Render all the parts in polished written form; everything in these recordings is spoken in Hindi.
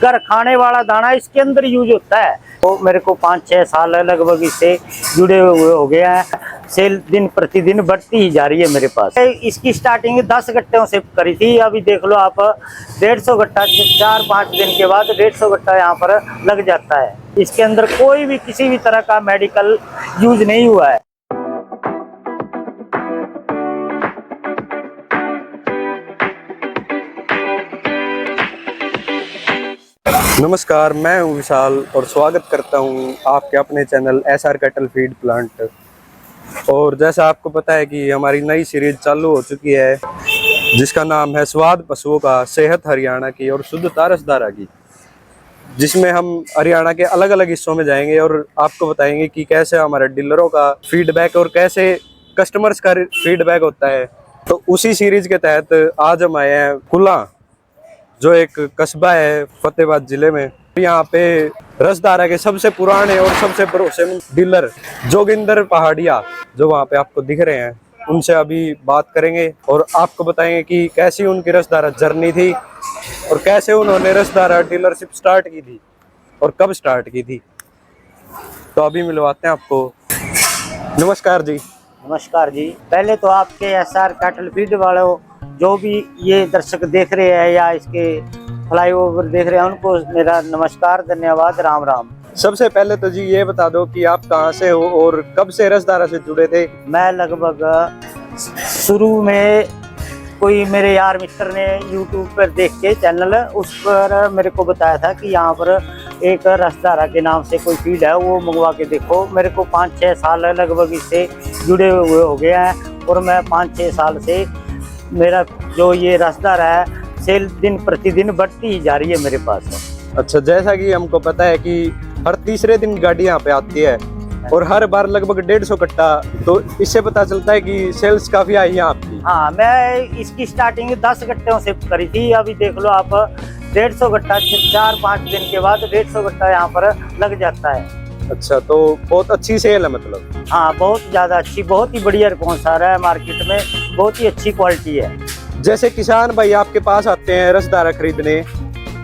घर खाने वाला दाना इसके अंदर यूज होता है। तो मेरे को 5-6 साल लगभग इससे जुड़े हुए हो गया है। सेल दिन प्रतिदिन बढ़ती ही जा रही है मेरे पास। इसकी स्टार्टिंग 10 गट्टों से करी थी, अभी देख लो आप 150 गट्टा 4-5 दिन के बाद 150 गट्टा यहाँ पर लग जाता है। इसके अंदर कोई भी किसी भी तरह का मेडिकल यूज नहीं हुआ है। नमस्कार, मैं हूं विशाल और स्वागत करता हूं आपके अपने channel SR cattle feed plant. और जैसा आपको पता है कि हमारी नई सीरीज चालू हो चुकी है जिसका नाम है स्वाद पशुओं का, सेहत हरियाणा की और शुद्धता रसदारा की, जिसमें हम हरियाणा के अलग अलग हिस्सों में जाएंगे और आपको बताएंगे कि कैसे हमारे डीलरों का फीडबैक और कैसे कस्टमर्स का फीडबैक होता है। तो उसी सीरीज के तहत आज हम आए हैं कुला, जो एक कस्बा है फतेहाबाद जिले में। यहाँ पे रसदारा के सबसे पुराने और सबसे भरोसेमंद डीलर जोगिंदर पहाड़िया, जो वहाँ पे आपको दिख रहे हैं, उनसे अभी बात करेंगे और आपको बताएंगे कि कैसी उनकी रसदारा जर्नी थी और कैसे उन्होंने रसदारा डीलरशिप स्टार्ट की थी और कब स्टार्ट की थी। तो अभी मिलवाते हैं आपको। नमस्कार जी। नमस्कार जी। पहले तो आपके एसआर कैटल फीड वालों, जो भी ये दर्शक देख रहे हैं या इसके फ्लाईओवर देख रहे हैं, उनको मेरा नमस्कार, धन्यवाद, राम राम। सबसे पहले तो जी ये बता दो कि आप कहाँ से हो और कब से रसदारा से जुड़े थे। मैं लगभग शुरू में कोई मेरे यार मित्र ने यूट्यूब पर देख के चैनल, उस पर मेरे को बताया था कि यहाँ पर एक रसदारा के नाम से कोई फीड है, वो मंगवा के देखो। मेरे को 5-6 साल लगभग इससे जुड़े हुए हो गया है और मैं 5-6 साल से मेरा जो ये रसदारा है सेल दिन प्रतिदिन बढ़ती ही जा रही है मेरे पास। अच्छा, जैसा कि हमको पता है कि हर तीसरे दिन गाड़ी यहाँ पे आती है और हर बार लगभग 150 कट्टा, तो इससे पता चलता है कि सेल्स काफी आई है आपकी। हाँ, मैं इसकी स्टार्टिंग 10 गट्टों से करी थी, अभी देख लो आप 150 गट्टा 4-5 दिन के बाद 150 गट्टा यहाँ पर लग जाता है। अच्छा, तो बहुत अच्छी सेल है मतलब। हाँ, बहुत ज्यादा अच्छी, बहुत ही बढ़िया रिस्पॉन्स आ रहा है मार्केट में, बहुत ही अच्छी क्वालिटी है। जैसे किसान भाई आपके पास आते हैं रसदारा खरीदने,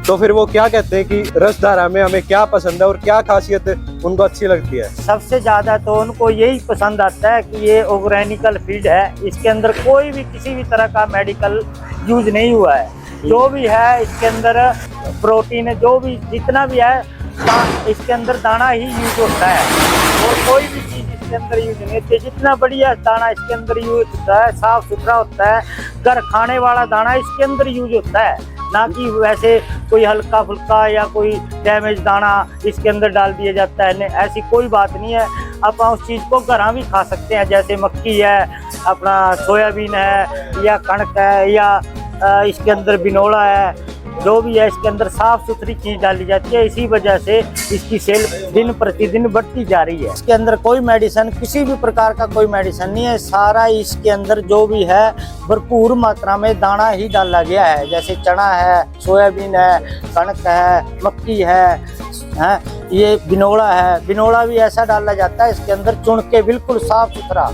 तो फिर वो क्या कहते हैं कि रसदारा में हमें क्या पसंद है और क्या खासियत उनको अच्छी लगती है। सबसे ज्यादा तो उनको यही पसंद आता है कि ये ऑर्गेनिकल फीड है, इसके अंदर कोई भी किसी भी तरह का मेडिकल यूज नहीं हुआ है। जो भी है इसके अंदर प्रोटीन, जो भी जितना भी है इसके अंदर दाना ही यूज होता है और कोई भी चीज इसके अंदर यूज नहीं होती। जितना बढ़िया दाना इसके अंदर यूज होता है, साफ सुथरा होता है, घर खाने वाला दाना इसके अंदर यूज होता है, ना कि वैसे कोई हल्का फुल्का या कोई डैमेज दाना इसके अंदर डाल दिया जाता है। नहीं, ऐसी कोई बात नहीं है। आप उस चीज़ को घर भी खा सकते हैं, जैसे मक्की है, अपना सोयाबीन है या कणक है या इसके अंदर बिनोला है, जो भी है इसके अंदर साफ सुथरी चीज डाली जाती है। इसी वजह से इसकी सेल दिन प्रतिदिन बढ़ती जा रही है। इसके अंदर कोई मेडिसिन, किसी भी प्रकार का कोई मेडिसिन नहीं है। सारा इसके अंदर जो भी है भरपूर मात्रा में दाना ही डाला गया है, जैसे चना है, सोयाबीन है, कणक है, मक्की है, ये बिनोला है। बिनोला भी ऐसा डाला जाता है इसके अंदर, चुन के बिल्कुल साफ सुथरा।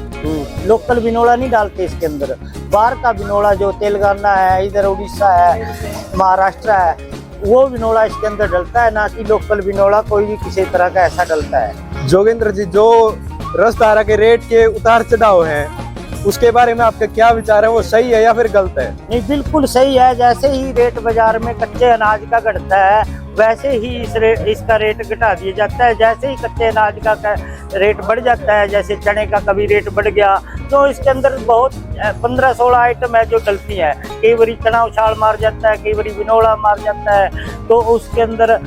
लोकल बिनोला नहीं डालते इसके अंदर। बाहर का बिनोला जो तेलंगाना है, इधर उड़ीसा है, महाराष्ट्र है, वो बिनोला इसके अंदर डलता है, ना कि लोकल बिनोला कोई भी किसी तरह का ऐसा डलता है। जोगिंद्र जी, जो रसदारा के रेट के उतार चढ़ाव हैं, उसके बारे में आपका क्या विचार है? वो सही है या फिर गलत है? नहीं, बिल्कुल सही है। जैसे ही रेट बाजार में कच्चे अनाज का घटता है, वैसे ही इसका रेट घटा दिया जाता है। जैसे ही कच्चे अनाज का रेट बढ़ जाता है, जैसे चने का कभी रेट बढ़ गया, तो इसके अंदर बहुत 15-16 आइटम है जो डलती हैं। कई बारी चना उछाल मार जाता है, कई बारी बिनोला मार जाता है, तो उसके अंदर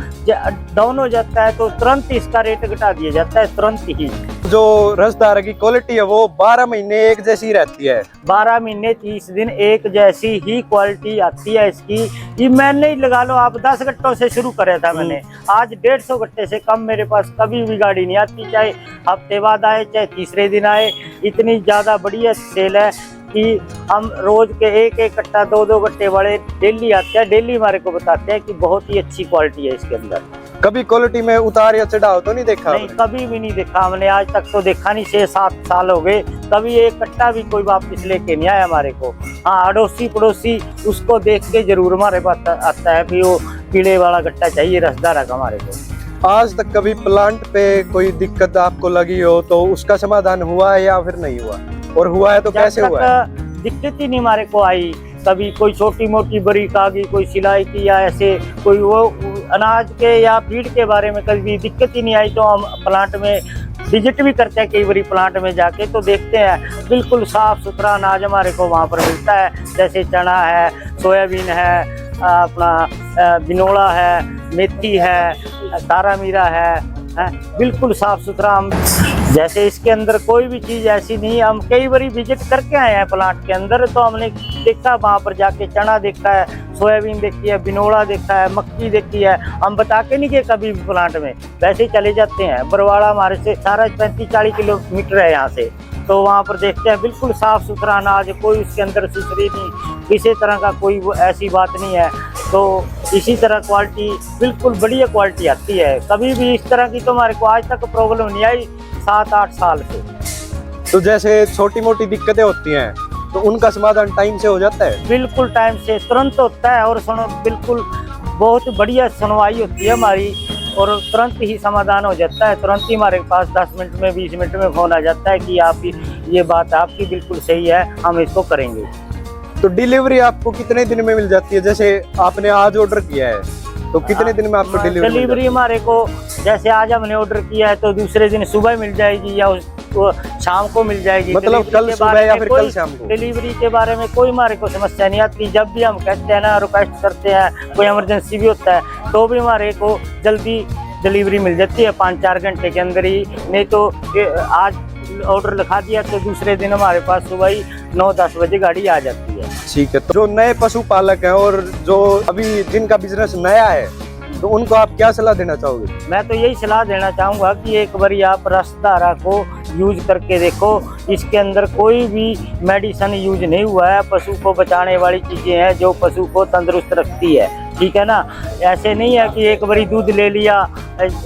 डाउन हो जाता है, तो तुरंत इसका रेट घटा दिया जाता है, तुरंत ही। जो रसदारा की क्वालिटी है वो 12 महीने एक जैसी रहती है। 12 महीने 30 दिन एक जैसी ही क्वालिटी आती है इसकी। ये मैंने ही लगा लो आप 10 गट्टों से शुरू करा था मैंने, आज 150 गट्टे से कम मेरे पास कभी भी गाड़ी नहीं आती, चाहे हफ्ते बाद आए चाहे तीसरे दिन आए। इतनी ज्यादा बढ़िया सेल है कि हम रोज के एक कट्टा 2-2 गट्टे वाले डेली आते हैं, डेली हमारे को बताते हैं कि बहुत ही अच्छी क्वालिटी है इसके अंदर। कभी क्वालिटी में उतार या चढ़ाव तो नहीं देखा? नहीं, कभी भी नहीं देखा हमने, आज तक तो देखा नहीं। 6-7 साल हो गए, कभी एक कट्टा भी कोई वापस लेके नहीं आया हमारे को। हाँ, अड़ोसी पड़ोसी उसको देख के जरूर हमारे पास आता है कि वो कीड़े वाला गट्टा चाहिए रसदारा का हमारे को। आज तक कभी प्लांट पे कोई दिक्कत आपको लगी हो तो उसका समाधान हुआ है या फिर नहीं हुआ, और हुआ है तो कैसे हुआ है? दिक्कत ही नहीं हमारे को आई कभी, कोई छोटी मोटी बरीक आ गई, कोई सिलाई की या ऐसे कोई वो अनाज के या फीड के बारे में कभी दिक्कत ही नहीं आई। तो हम प्लांट में विजिट भी करते हैं कई बारी प्लांट में जाके, तो देखते हैं बिल्कुल साफ सुथरा अनाज हमारे को वहाँ पर मिलता है। जैसे चना है, सोयाबीन है, अपना बिनोला है, मेथी है, तारा मीरा है, बिल्कुल साफ सुथरा। हम जैसे इसके अंदर कोई भी चीज़ ऐसी नहीं, हम कई बारी विजिट करके आए हैं प्लांट के अंदर, तो हमने देखा वहाँ पर जाके, चना देखा है, सोयाबीन देखी है, बिनोला देखा है, मक्की देखी है। हम बता के नहीं गए कभी भी प्लांट में, वैसे ही चले जाते हैं। बरवाड़ा हमारे से सारा 35-40 किलोमीटर है यहाँ से, तो वहाँ पर देखते हैं बिल्कुल साफ सुथरा अनाज, कोई उसके अंदर सुसरी नहीं, किसी तरह का कोई ऐसी बात नहीं है। तो इसी तरह क्वालिटी बिल्कुल बढ़िया क्वालिटी आती है। कभी भी इस तरह की तो हमारे को आज तक प्रॉब्लम नहीं आई 7-8 साल से। तो जैसे छोटी मोटी दिक्कतें होती हैं तो उनका समाधान टाइम से हो जाता है? बिल्कुल टाइम से, तुरंत होता है, और बिल्कुल बहुत बढ़िया सुनवाई होती है हमारी, और तुरंत ही समाधान हो जाता है। तुरंत ही हमारे पास 10 मिनट में 20 मिनट में फोन आ जाता है कि आपकी ये बात आपकी बिल्कुल सही है, हम इसको करेंगे। तो डिलीवरी आपको कितने दिन में मिल जाती है? जैसे आपने आज ऑर्डर किया है तो कितने दिन में आपको डिलीवरी हमारे को, जैसे आज हमने ऑर्डर किया है तो दूसरे दिन सुबह मिल जाएगी या शाम को मिल जाएगी। मतलब कल सुबह या फिर कल शाम को? डिलीवरी के बारे में कोई हमारे को समस्या नहीं आती। जब भी हम कहते हैं ना, रिक्वेस्ट करते हैं, कोई इमरजेंसी भी होता है, तो भी हमारे को जल्दी डिलीवरी मिल जाती है 5-4 घंटे के अंदर ही। नहीं तो आज ऑर्डर लिखा दिया तो दूसरे दिन हमारे पास सुबह ही 9-10 बजे गाड़ी आ जाती है। ठीक है। तो जो नए पशुपालक हैं और जो अभी जिनका बिजनेस नया है, तो उनको आप क्या सलाह देना चाहोगे? मैं तो यही सलाह देना चाहूँगा कि एक बारी आप रसदारा को यूज करके देखो। इसके अंदर कोई भी मेडिसिन यूज नहीं हुआ है, पशु को बचाने वाली चीज़ें हैं जो पशु को तंदुरुस्त रखती है, ठीक है ना। ऐसे नहीं है कि एक बारी दूध ले लिया,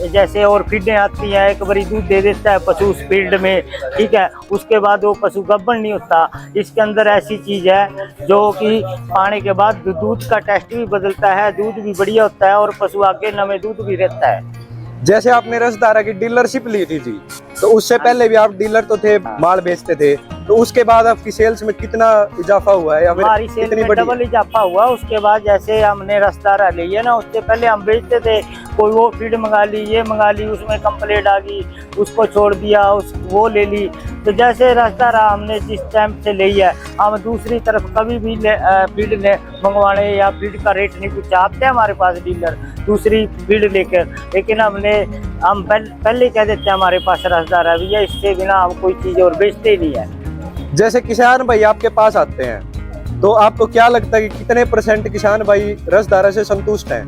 जैसे और फीडें आती हैं, एक बारी दूध दे देता है पशु उस फील्ड में, ठीक है, उसके बाद वो पशु गब्बर नहीं होता। इसके अंदर ऐसी चीज़ है जो कि पाने के बाद दूध का टेस्ट भी बदलता है, दूध भी बढ़िया होता है, और पशु आगे नमे दूध भी रहता है। जैसे आपने रसदारा की डीलरशिप ली थी जी, तो उससे पहले भी आप डीलर तो थे, माल बेचते थे, तो उसके बाद आपकी सेल्स में कितना इजाफा हुआ है या फिर हमारी सेल में डबल इजाफा हुआ। उसके बाद जैसे हमने रसदारा ली है ना, उससे पहले हम बेचते थे, कोई वो फीड मंगा ली, ये मंगा ली, उसमें कंप्लेंट आ गई, उसको छोड़ दिया, वो ले ली। तो जैसे रसदारा हमने जिस टाइम से ली है, हम दूसरी तरफ कभी भी फीड ने मंगवाने या फीड का रेट नहीं पूछा। आते हैं हमारे पास डीलर दूसरी फीड लेकर, लेकिन हम पहले कह देते हैं हमारे पास रसदारा भी है, इससे बिना हम कोई चीज़ और बेचते ही नहीं है। जैसे किसान भाई आपके पास आते हैं, तो आपको क्या लगता है कि कितने % किसान भाई रसदारा से संतुष्ट हैं?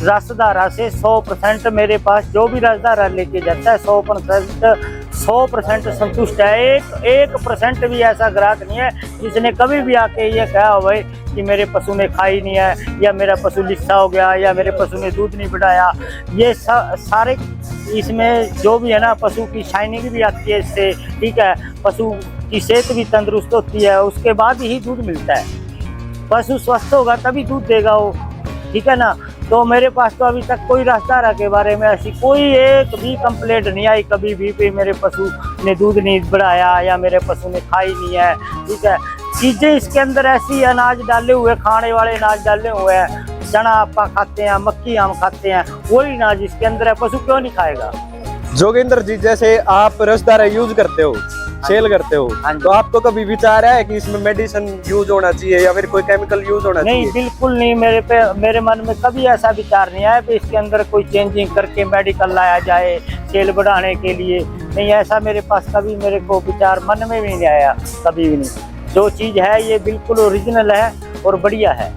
रसदारा से 100% मेरे पास जो भी रसदारा लेके जाता है 100% संतुष्ट है। 1% भी ऐसा ग्राहक नहीं है जिसने कभी भी आके ये कहा भाई कि मेरे पशु ने खाई नहीं है, या मेरा पशु लिस्सा हो गया, या मेरे पशु ने दूध नहीं बढ़ाया। ये सारे इसमें जो भी है ना, पशु की शाइनिंग भी आती है इससे, ठीक है, पशु की सेहत भी तंदुरुस्त होती है, उसके बाद ही दूध मिलता है। पशु स्वस्थ होगा तभी दूध देगा वो, ठीक है ना। तो मेरे पास तो अभी तक कोई रसदारा के बारे में ऐसी कोई एक भी कंप्लेंट नहीं आई कभी भी मेरे पशु ने दूध नहीं बढ़ाया या मेरे पशु ने खाई नहीं है, ठीक है। चीज़ें इसके अंदर ऐसी अनाज डाले हुए, खाने वाले अनाज डाले हुए हैं, चना आप खाते हैं, मक्की हम खाते हैं, वही अनाज इसके अंदर है, पशु क्यों नहीं खाएगा। जोगिंदर जी, जैसे आप रसदारा यूज करते हो, सेल करते हो, तो आपको कभी विचार है कि इसमें मेडिसिन यूज होना चाहिए या फिर कोई केमिकल यूज होना चाहिए? नहीं, बिल्कुल नहीं। मेरे मन में कभी ऐसा विचार नहीं आया कि इसके अंदर कोई चेंजिंग करके मेडिकल लाया जाए सेल बढ़ाने के लिए। नहीं, ऐसा मेरे पास कभी मेरे को विचार मन में भी नहीं आया, कभी भी नहीं। जो चीज़ है ये बिल्कुल ओरिजिनल है और बढ़िया है।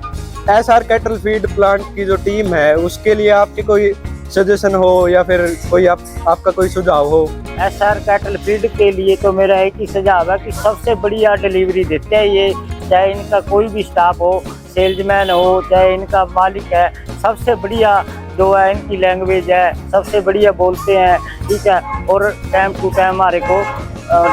एसआर कैटल फीड प्लांट की जो टीम है उसके लिए आपकी कोई सजेशन हो या फिर कोई आपका कोई सुझाव हो? एसआर कैटल फीड के लिए तो मेरा एक ही सुझाव है कि सबसे बढ़िया डिलीवरी देते हैं ये, चाहे इनका कोई भी स्टाफ हो, सेल्समैन हो, चाहे इनका मालिक है, सबसे बढ़िया जो है इनकी लैंग्वेज है, सबसे बढ़िया बोलते हैं, ठीक है, और टाइम टू टाइम हमारे को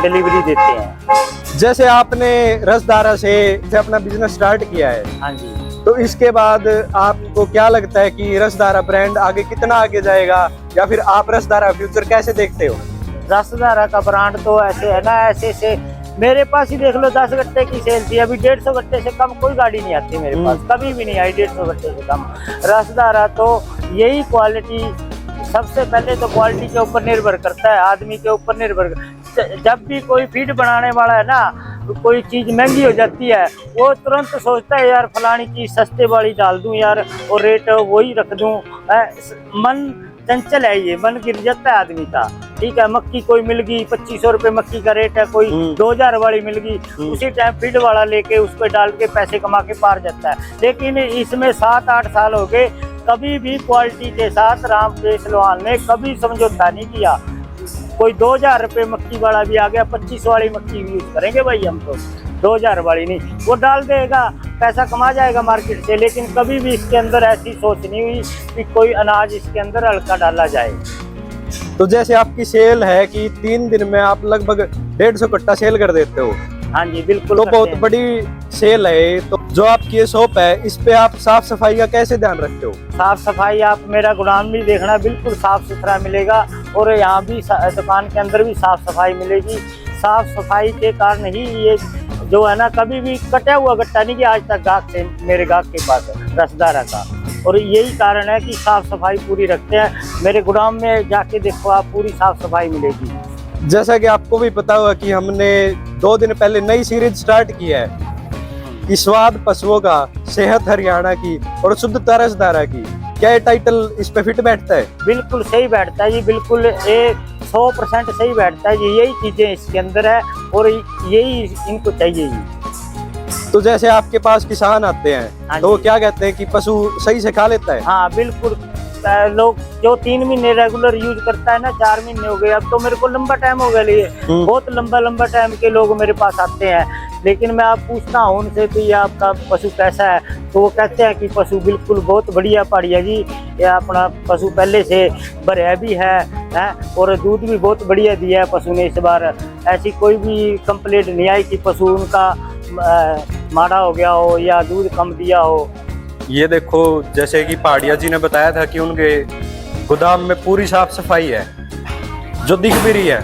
डिलीवरी देते हैं। जैसे आपने रसदारा से अपना बिजनेस स्टार्ट किया है, हाँ जी, तो तो इसके बाद आपको क्या लगता है कि रसधारा ब्रांड आगे कितना आगे जाएगा, या फिर आप रसधारा फ्यूचर कैसे देखते हो? रसधारा का ब्रांड तो ऐसे है ना, ऐसे मेरे पास ही देख लो 10 गट्टे की सेल थी, अभी 150 गट्टे से कम कोई गाड़ी नहीं आती मेरे पास, कभी भी नहीं आई 150 गट्टे से कम। रसधारा तो यही क्वालिटी, सबसे पहले तो क्वालिटी के ऊपर निर्भर करता है, आदमी के ऊपर निर्भर। जब भी कोई फीड बनाने वाला है ना, कोई चीज महंगी हो जाती है, वो तुरंत सोचता है यार फलानी चीज सस्ते वाली डाल दूं यार, और रेट वही रख दूं। मन चंचल है, ये मन गिर जाता है आदमी का। ठीक है, मक्की कोई मिल गई 2500 रुपये मक्की का रेट है, कोई 2000 वाली मिल गई, उसी टाइम फीड वाला लेके उस पर डाल के पैसे कमा के पार जाता है। लेकिन इसमें 7-8 साल हो गए, कभी भी क्वालिटी के साथ रामकेश लोहान ने कभी समझौता नहीं किया। कोई 2000 रुपये मक्की वाला भी आ गया, 25 वाली मक्की यूज करेंगे भाई हम तो, 2000 वाली नहीं, वो डाल देगा, पैसा कमा जाएगा मार्केट से। लेकिन कभी भी इसके अंदर ऐसी सोच नहीं हुई कि कोई अनाज इसके अंदर हल्का डाला जाए। तो जैसे आपकी सेल है कि 3 दिन में आप लगभग 150 कट्टा सेल कर देते हो। हाँ जी बिल्कुल, तो बहुत बड़ी सेल है। तो जो आपकी ये शॉप है, इस पे आप साफ सफाई का कैसे ध्यान रखते हो? साफ सफाई आप मेरा गोदाम भी देखना, बिल्कुल साफ सुथरा मिलेगा, और यहाँ भी दुकान के अंदर भी साफ सफाई मिलेगी। साफ सफाई के कारण ही ये जो है ना, कभी भी कटा हुआ गट्टा नहीं कि आज तक गाहक से मेरे गाहक के पास है रसधारा का। और यही कारण है कि साफ सफाई पूरी रखते हैं। मेरे गोदाम में जाके देखो आप, पूरी साफ सफाई मिलेगी। जैसा कि आपको भी पता होगा कि हमने 2 दिन पहले नई सीरीज स्टार्ट की है कि स्वाद पशुओं का, सेहत हरियाणा की और शुद्धता रसधारा की। क्या ये टाइटल इस पे फिट बैठता है? बिल्कुल सही बैठता है जी, बिल्कुल 100% सही बैठता है जी। यही चीजें इसके अंदर है और यही इनको चाहिए जी। तो जैसे आपके पास किसान आते हैं तो वो क्या कहते हैं कि पशु सही से खा लेता है? हाँ बिल्कुल, लोग जो 3 महीने रेगुलर यूज करता है ना, 4 महीने हो गए, अब तो मेरे को लंबा टाइम हो गया लिए, बहुत लंबा टाइम के लोग मेरे पास आते हैं। लेकिन मैं आप पूछता हूँ उनसे कि ये आपका पशु कैसा है, तो वो कहते हैं कि पशु बिल्कुल बहुत बढ़िया पाड़िया जी, ये अपना पशु पहले से भरिया भी है और दूध भी बहुत बढ़िया दिया है पशु ने इस बार। ऐसी कोई भी कंप्लेंट नहीं आई कि पशु उनका माड़ा हो गया हो या दूध कम दिया हो। ये देखो, जैसे कि पहाड़िया जी ने बताया था कि उनके गोदाम में पूरी साफ सफाई है, जो दिख भी रही है।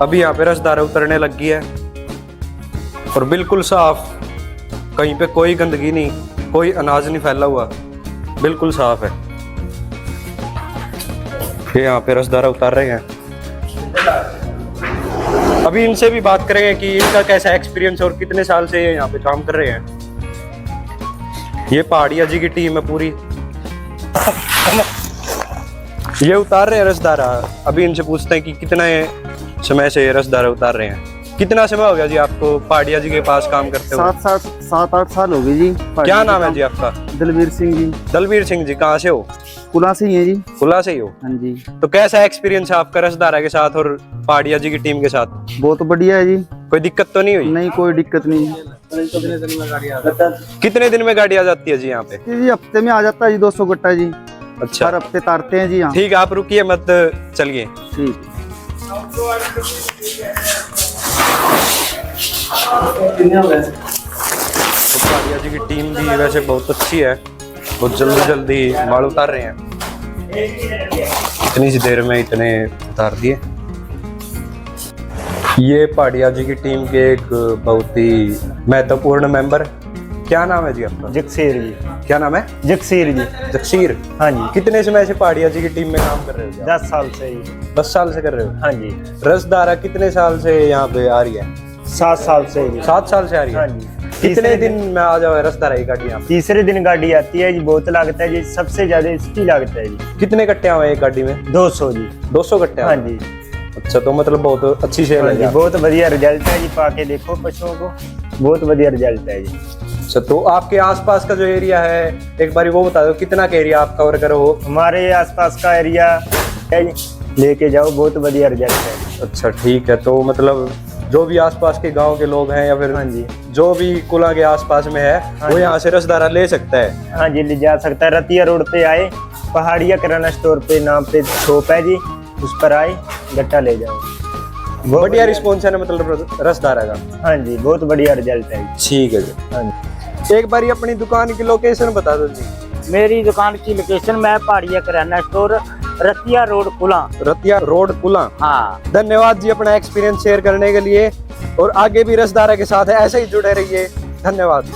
अभी यहाँ पे रसधारा उतरने लग गई है और बिल्कुल साफ, कहीं पे कोई गंदगी नहीं, कोई अनाज नहीं फैला हुआ, बिल्कुल साफ है। ये यहाँ पे रसधारा उतार रहे हैं। अभी इनसे भी बात करेंगे कि इनका कैसा एक्सपीरियंस और कितने साल से यहाँ पे काम कर रहे हैं। ये पहाड़िया जी की टीम है पूरी, ये उतार रहे हैं रसधारा। अभी इनसे पूछते हैं कि कितने समय से रसधारा उतार रहे हैं। कितना समय हो गया जी आपको पहाड़िया जी के पास काम करते हुए? 7-8 साल हो गए जी। क्या नाम है जी आपका? दलवीर सिंह जी। दलवीर सिंह जी, कहाँ से हो? कुला से ही है जी। कुला से ही हो? हाँ जी। तो कैसा एक्सपीरियंस है आपका रसधारा के साथ और पहाड़िया जी की टीम के साथ? बहुत बढ़िया है जी। कोई दिक्कत तो नहीं हुई? नहीं, कोई दिक्कत नहीं। कितने दिन में गाड़ी आ जाती है जी यहाँ पे? जी हफ्ते में आ जाता है जी 200 गट्टा जी। अच्छा, हर हफ्ते तारते हैं जी यहाँ। ठीक है, आप रुकिए मत, चलिए। ठीक। तो पहाड़िया जी की टीम भी वैसे बहुत अच्छी है, बहुत जल्दी माल उतार रहे हैं। इतनी सी देर में इतने उतार दिए। ये पहाड़िया जी की टीम के एक बहुत ही महत्वपूर्ण मेंबर। क्या नाम है जी आपका? जगसीर जी। क्या नाम है? जगसीर जी। जगसीर। हाँ जी। कितने समय से पहाड़िया जी की टीम में काम कर रहे हो? 10 साल से ही। 10 साल से कर रहे हो? हाँ जी। रसधारा कितने साल से यहाँ पे आ रही है? 7 साल से ही। 7 साल से आ रही है? हाँ जी। कितने दिन में आ जाओ रसधारा की गाड़ी यहाँ पे? तीसरे दिन गाड़ी आती है जी। बहुत लागत है जी, सबसे ज्यादा इसकी लागत है जी। कितने कट्टे हुए एक गाड़ी में? 200 जी। 200 कट्टे? हाँ जी। अच्छा, तो मतलब बहुत अच्छी सेल हाँ है जी, बहुत बढ़िया रिजल्ट है जी। पाके देखो पशुओं को, बहुत बढ़िया रिजल्ट है जी। अच्छा, तो आपके आसपास का जो एरिया है एक बार वो बता दो, कितना का एरिया आप कवर करो हो? हमारे आसपास का एरिया है जी, लेके जाओ, बहुत बढ़िया रिजल्ट है। अच्छा ठीक है, तो मतलब जो भी आसपास के गांव के लोग हैं या फिर हाँ जी, जो भी कुला के आसपास में है वो यहाँ से रसधारा ले सकता है? हाँ जी, ले जा सकता है। रतिया रोड पे आए, पहाड़िया किराना स्टोर पे नाम पे शॉप है जी, उस पर आए, गट्टा ले जाओ। बढ़िया रिस्पॉन्स है ना मतलब रसधारा का? हाँ जी, बहुत बढ़िया रिजल्ट है। ठीक है जी। हाँ जी। एक बार अपनी दुकान की लोकेशन बता दो जी। मेरी दुकान की लोकेशन में पहाड़िया किराना स्टोर, रतिया रोड कुला। रतिया रोड कुला। हाँ, धन्यवाद जी अपना एक्सपीरियंस शेयर करने के लिए, और आगे भी रसदारा के साथ ऐसे ही जुड़े रहिए। धन्यवाद।